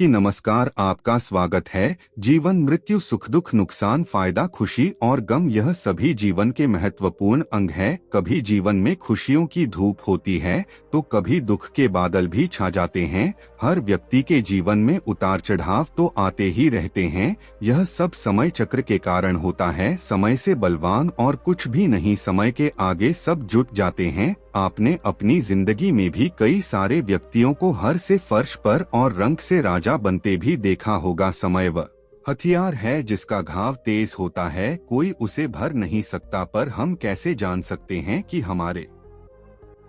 कि नमस्कार, आपका स्वागत है। जीवन, मृत्यु, सुख दुख, नुकसान, फायदा, खुशी और गम, यह सभी जीवन के महत्वपूर्ण अंग है। कभी जीवन में खुशियों की धूप होती है तो कभी दुख के बादल भी छा जाते हैं। हर व्यक्ति के जीवन में उतार चढ़ाव तो आते ही रहते हैं। यह सब समय चक्र के कारण होता है। समय से बलवान और कुछ भी नहीं, समय के आगे सब जुट जाते हैं। आपने अपनी जिंदगी में भी कई सारे व्यक्तियों को हर से फर्श पर और रंग से राजा बनते भी देखा होगा। समय वह हथियार है जिसका घाव तेज होता है, कोई उसे भर नहीं सकता। पर हम कैसे जान सकते हैं कि हमारे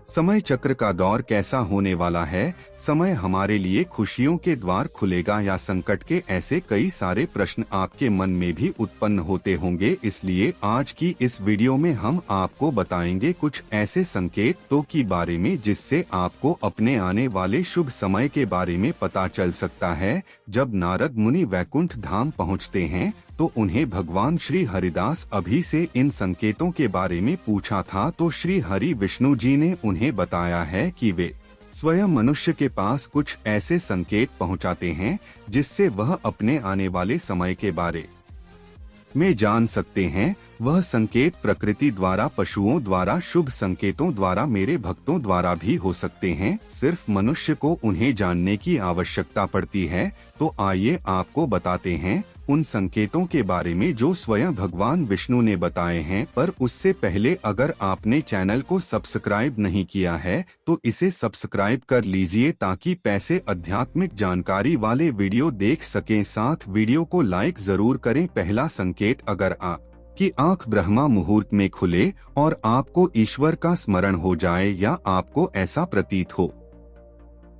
समय चक्र का दौर कैसा होने वाला है? समय हमारे लिए खुशियों के द्वार खुलेगा या संकट के? ऐसे कई सारे प्रश्न आपके मन में भी उत्पन्न होते होंगे। इसलिए आज की इस वीडियो में हम आपको बताएंगे कुछ ऐसे संकेतों के बारे में जिससे आपको अपने आने वाले शुभ समय के बारे में पता चल सकता है। जब नारद मुनि वैकुंठ धाम पहुँचते हैं तो उन्हें भगवान श्री हरिदास अभी से इन संकेतों के बारे में पूछा था, तो श्री हरि विष्णु जी ने उन्हें बताया है कि वे स्वयं मनुष्य के पास कुछ ऐसे संकेत पहुंचाते हैं जिससे वह अपने आने वाले समय के बारे में जान सकते हैं। वह संकेत प्रकृति द्वारा, पशुओं द्वारा, शुभ संकेतों द्वारा, मेरे भक्तों द्वारा भी हो सकते हैं। सिर्फ मनुष्य को उन्हें जानने की आवश्यकता पड़ती है। तो आइए आपको बताते हैं उन संकेतों के बारे में जो स्वयं भगवान विष्णु ने बताए हैं। पर उससे पहले अगर आपने चैनल को सब्सक्राइब नहीं किया है तो इसे सब्सक्राइब कर लीजिए ताकि पैसे आध्यात्मिक जानकारी वाले वीडियो देख सकें। साथ वीडियो को लाइक जरूर करें। पहला संकेत, अगर आपकी आंख ब्रह्मा मुहूर्त में खुले और आपको ईश्वर का स्मरण हो जाए या आपको ऐसा प्रतीत हो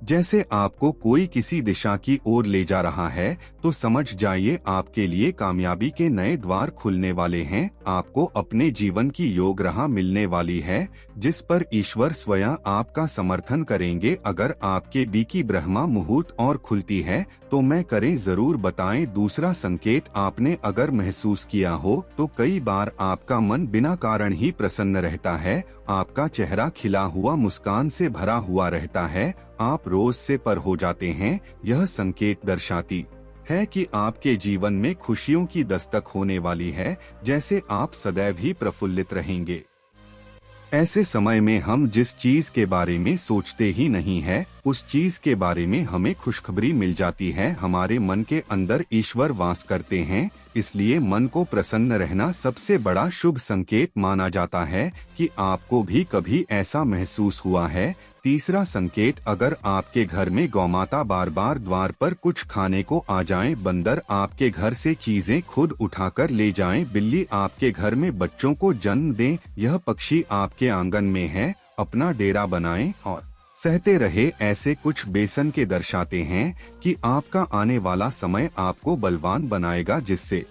जैसे आपको कोई किसी दिशा की ओर ले जा रहा है, तो समझ जाइए आपके लिए कामयाबी के नए द्वार खुलने वाले हैं। आपको अपने जीवन की योग राह मिलने वाली है जिस पर ईश्वर स्वयं आपका समर्थन करेंगे। अगर आपके बीकी ब्रह्मा मुहूर्त और खुलती है तो मैं करें जरूर बताएं। दूसरा संकेत, आपने अगर महसूस किया हो तो कई बार आपका मन बिना कारण ही प्रसन्न रहता है। आपका चेहरा खिला हुआ मुस्कान से भरा हुआ रहता है। आप रोज से पर हो जाते हैं। यह संकेत दर्शाती है कि आपके जीवन में खुशियों की दस्तक होने वाली है, जैसे आप सदैव ही प्रफुल्लित रहेंगे। ऐसे समय में हम जिस चीज के बारे में सोचते ही नहीं है उस चीज के बारे में हमें खुशखबरी मिल जाती है। हमारे मन के अंदर ईश्वर वास करते हैं, इसलिए मन को प्रसन्न रहना सबसे बड़ा शुभ संकेत माना जाता है। कि आपको भी कभी ऐसा महसूस हुआ है? तीसरा संकेत, अगर आपके घर में गौमाता बार बार द्वार पर कुछ खाने को आ जाएं, बंदर आपके घर से चीजें खुद उठाकर ले जाएं, बिल्ली आपके घर में बच्चों को जन्म दें, यह पक्षी आपके आंगन में है, अपना डेरा बनाएं और सहते रहे, ऐसे कुछ बेसन के दर्शाते हैं कि आपका आने वाला समय आपको बलवान बनाएगा जिससे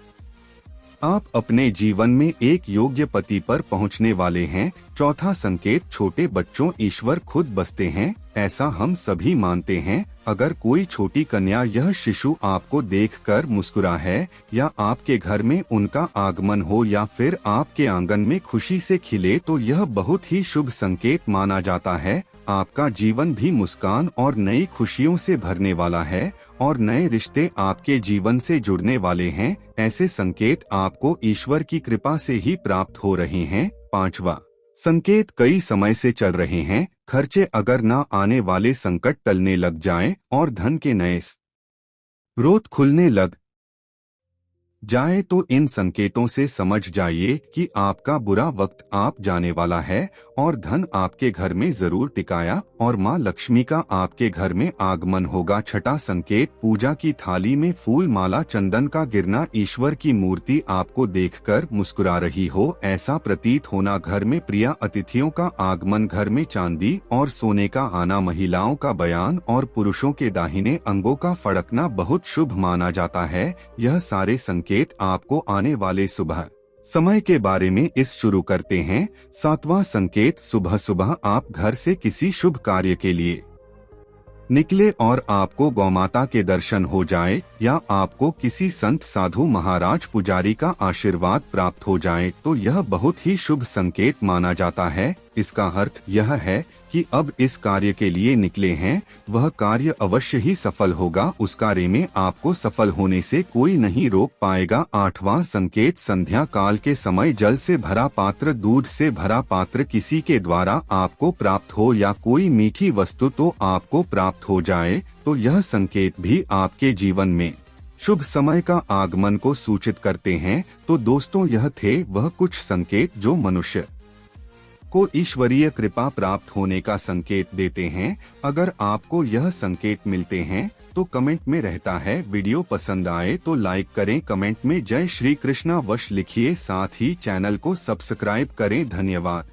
आप अपने जीवन में एक योग्य पति पर पहुंचने वाले हैं। चौथा संकेत, छोटे बच्चों ईश्वर खुद बसते हैं, ऐसा हम सभी मानते हैं। अगर कोई छोटी कन्या यह शिशु आपको देखकर मुस्कुरा है या आपके घर में उनका आगमन हो या फिर आपके आंगन में खुशी से खिले तो यह बहुत ही शुभ संकेत माना जाता है। आपका जीवन भी मुस्कान और नई खुशियों से भरने वाला है और नए रिश्ते आपके जीवन से जुड़ने वाले हैं। ऐसे संकेत आपको ईश्वर की कृपा से ही प्राप्त हो रहे हैं। पांचवा संकेत, कई समय से चल रहे हैं खर्चे अगर ना आने वाले संकट टलने लग जाएं और धन के नए स्रोत खुलने लग जाए तो इन संकेतों से समझ जाइए कि आपका बुरा वक्त आप जाने वाला है और धन आपके घर में जरूर टिकाया और मां लक्ष्मी का आपके घर में आगमन होगा। छठा संकेत, पूजा की थाली में फूल माला चंदन का गिरना, ईश्वर की मूर्ति आपको देखकर मुस्कुरा रही हो, ऐसा प्रतीत होना, घर में प्रिय अतिथियों का आगमन, घर में चांदी और सोने का आना, महिलाओं का बयान और पुरुषों के दाहिने अंगों का फड़कना बहुत शुभ माना जाता है। यह सारे संकेत आपको आने वाले सुबह समय के बारे में इस शुरू करते हैं। सातवां संकेत, सुबह सुबह आप घर से किसी शुभ कार्य के लिए निकले और आपको गौमाता के दर्शन हो जाए या आपको किसी संत साधु महाराज पुजारी का आशीर्वाद प्राप्त हो जाए तो यह बहुत ही शुभ संकेत माना जाता है। इसका अर्थ यह है कि अब इस कार्य के लिए निकले हैं, वह कार्य अवश्य ही सफल होगा। उस कार्य में आपको सफल होने से कोई नहीं रोक पाएगा। 8वां संकेत, संध्या काल के समय जल से भरा पात्र, दूध से भरा पात्र किसी के द्वारा आपको प्राप्त हो या कोई मीठी वस्तु तो आपको प्राप्त हो जाए, तो यह संकेत भी आपके जीवन में शुभ समय का आगमन को सूचित करते हैं। तो दोस्तों, यह थे वह कुछ संकेत जो मनुष्य को ईश्वरीय कृपा प्राप्त होने का संकेत देते हैं। अगर आपको यह संकेत मिलते हैं तो कमेंट में रहता है। वीडियो पसंद आए तो लाइक करें, कमेंट में जय श्री कृष्णा वश लिखिए, साथ ही चैनल को सब्सक्राइब करें। धन्यवाद।